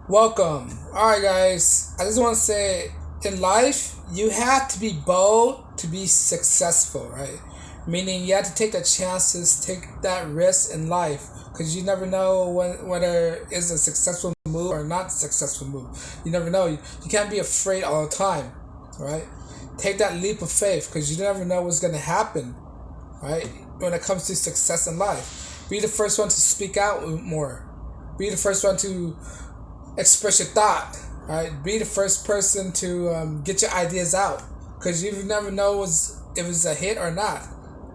Welcome. Alright, guys. I just want to say in life, you have to be bold to be successful, right? Meaning you have to take the chances, take that risk in life because you never know whether it's a successful move or not successful move. You never know. You can't be afraid all the time, right? Take that leap of faith because you never know what's going to happen, right? When it comes to success in life, be the first one to speak out more. Be the first one to express your thought. Right, be the first person to get your ideas out because you never know if it's a hit or not.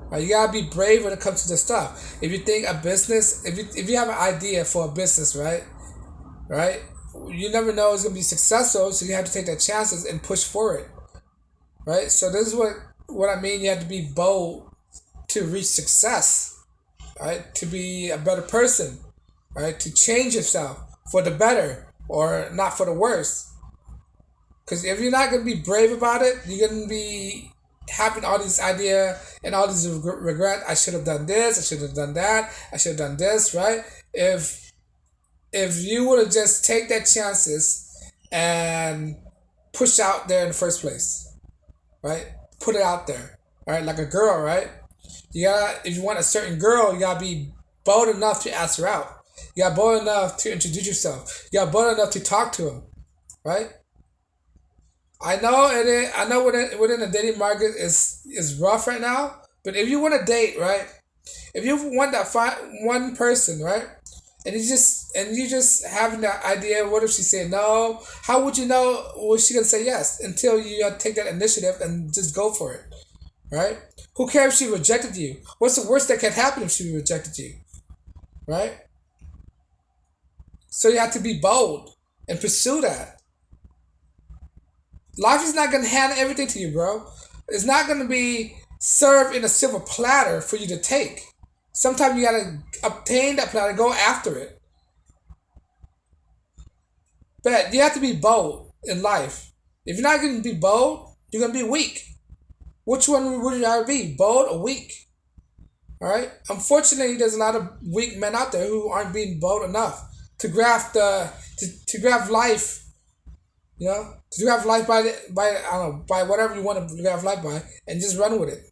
Right, you gotta be brave when it comes to this stuff. If you think a business, if you have an idea for a business, right, you never know it's gonna be successful. So you have to take the chances and push for it. Right. So this is what I mean. You have to be bold to reach success. Right, to be a better person. Right, to change yourself for the better or not for the worse. Because if you're not gonna be brave about it, you're gonna be having all these idea and all these regret. I should have done this. I should have done that. I should have done this. Right? If you would have just take that chances and push out there in the first place, right? Put it out there, right? Like a girl, right? You gotta if you want a certain girl, you gotta be bold enough to ask her out. You got bold enough to introduce yourself. You got bold enough to talk to him, right? I know it. I know within the dating market is rough right now. But if you want to date, right? If you want that one person, right? And you just having that idea. What if she say no? How would you know? Was she gonna say yes until you take that initiative and just go for it, right? Who cares if she rejected you? What's the worst that can happen if she rejected you, right? So you have to be bold and pursue that. Life is not gonna hand everything to you, bro. It's not gonna be served in a silver platter for you to take. Sometimes you gotta obtain that platter, go after it. But you have to be bold in life. If you're not gonna be bold, you're gonna be weak. Which one would you rather be, bold or weak? All right. Unfortunately, there's a lot of weak men out there who aren't being bold enough to grasp to grasp life. You know, to grab life by I don't know by whatever you want to grab life by, and just run with it.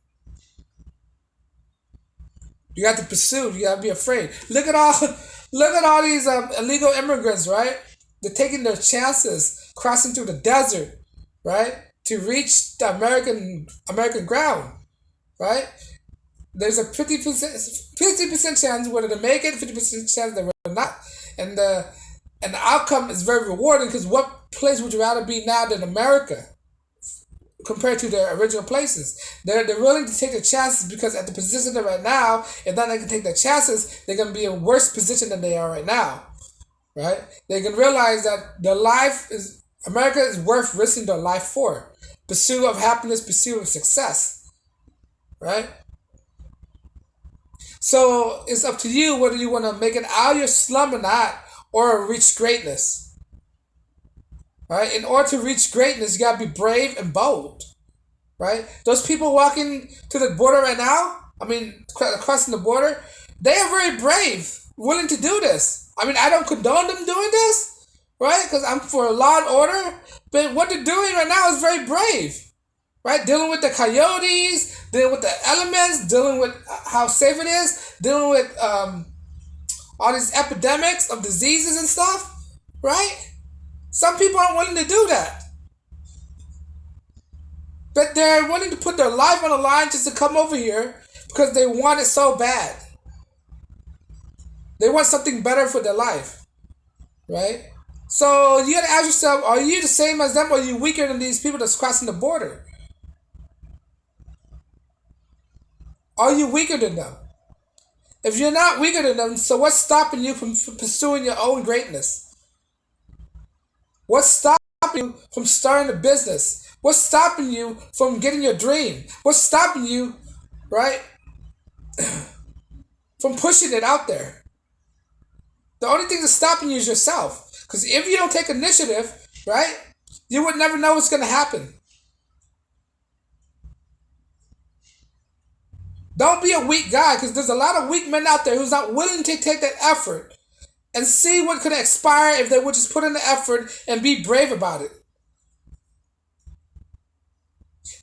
You got to pursue. You got to be afraid. Look at all these illegal immigrants, right? They're taking their chances, crossing through the desert, right, to reach the American ground, right? There's a 50% chance whether they make it, 50% chance they will not, and the outcome is very rewarding because what place would you rather be now than America compared to their original places? They're willing to take the chances because at the position they're right now, if not they can take the chances, they're gonna be in a worse position than they are right now. Right? They can realize that their life is America is worth risking their life for. Pursuit of happiness, pursuit of success. Right? So it's up to you whether you want to make it out of your slum or not, or reach greatness. Right? In order to reach greatness, you gotta be brave and bold. Right? Those people walking to the border right now, I mean, crossing the border, they are very brave, willing to do this. I mean, I don't condone them doing this, right? Because I'm for law and order, but what they're doing right now is very brave, right? Dealing with the coyotes, dealing with the elements, dealing with how safe it is, dealing with all these epidemics of diseases and stuff, right? Some people aren't willing to do that. But they're willing to put their life on the line just to come over here because they want it so bad. They want something better for their life, right? So you gotta ask yourself: are you the same as them, or are you weaker than these people that's crossing the border? Are you weaker than them? If you're not weaker than them, so what's stopping you from pursuing your own greatness? What's stopping you from starting a business? What's stopping you from getting your dream? What's stopping you, right, from pushing it out there? The only thing that's stopping you is yourself. Because if you don't take initiative, right, you would never know what's going to happen. Don't be a weak guy because there's a lot of weak men out there who's not willing to take that effort and see what could expire if they would just put in the effort and be brave about it.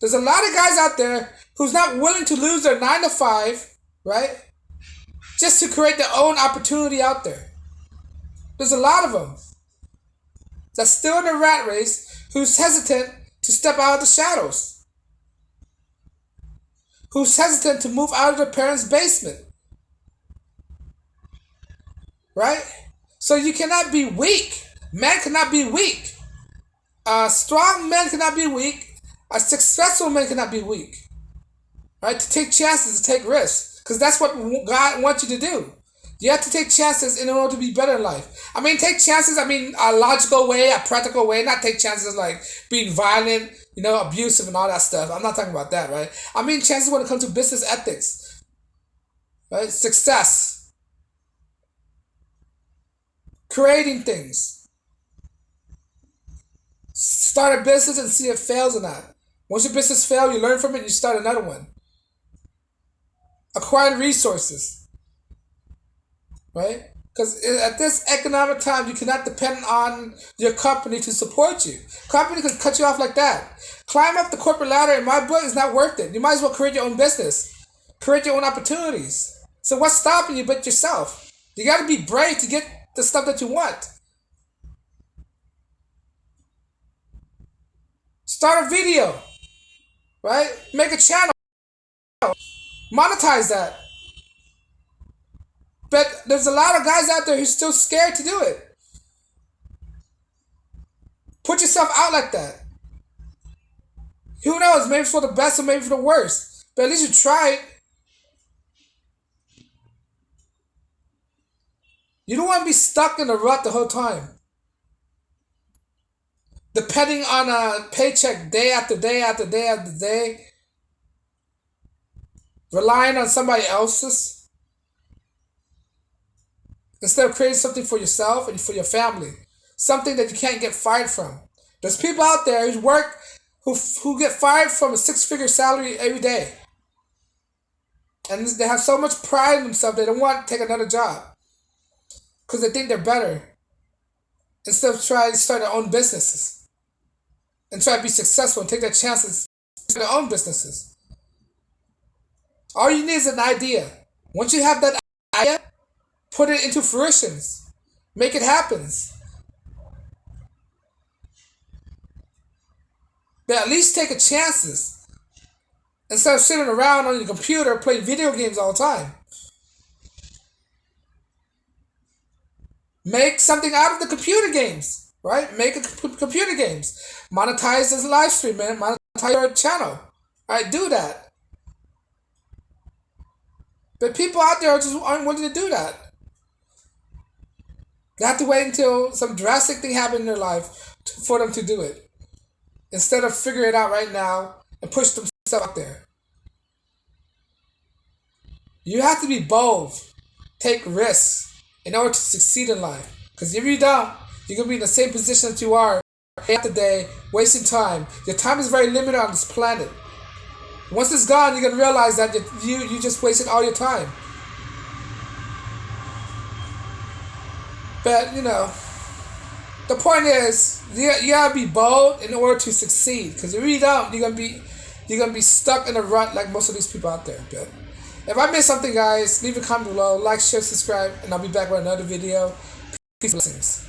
There's a lot of guys out there who's not willing to lose their 9 to 5, right? Just to create their own opportunity out there. There's a lot of them that's still in the rat race who's hesitant to step out of the shadows. Who's hesitant to move out of their parents' basement. Right? So you cannot be weak. Men cannot be weak. Strong men cannot be weak. A successful man cannot be weak. Right? To take chances, to take risks. Because that's what God wants you to do. You have to take chances in order to be better in life. I mean, take chances, a logical way, a practical way. Not take chances like being violent, abusive and all that stuff. I'm not talking about that, right? I mean chances when it comes to business ethics. Right? Success. Creating things. Start a business and see if it fails or not. Once your business fails, you learn from it and you start another one. Acquiring resources. Right? Because at this economic time, you cannot depend on your company to support you. Company can cut you off like that. Climb up the corporate ladder, in my book, is not worth it. You might as well create your own business. Create your own opportunities. So what's stopping you but yourself? You got to be brave to get the stuff that you want. Start a video. Right? Make a channel. Monetize that. But there's a lot of guys out there who's still scared to do it. Put yourself out like that. Who knows? Maybe for the best or maybe for the worst. But at least you tried. You don't want to be stuck in a rut the whole time. Depending on a paycheck day after day after day after day. Relying on somebody else's. Instead of creating something for yourself and for your family. Something that you can't get fired from. There's people out there who get fired from a 6-figure salary every day. And they have so much pride in themselves they don't want to take another job. Because they think they're better. Instead of trying to start their own businesses. And try to be successful and take their chances in their own businesses. All you need is an idea. Once you have that idea, put it into fruition. Make it happen. But at least take a chances. Instead of sitting around on your computer playing video games all the time. Make something out of the computer games. Right? Make computer games. Monetize this live stream, man. Monetize your channel. Alright, do that. But people out there just aren't willing to do that. They have to wait until some drastic thing happens in their life for them to do it. Instead of figuring it out right now and push themselves out there. You have to be bold. Take risks in order to succeed in life. Because if you don't, you're going to be in the same position that you are day after day, wasting time. Your time is very limited on this planet. Once it's gone, you're going to realize that you just wasted all your time. But, the point is, you gotta be bold in order to succeed. Because if you don't, you're gonna be stuck in a rut like most of these people out there. But if I missed something, guys, leave a comment below, like, share, subscribe, and I'll be back with another video. Peace and blessings.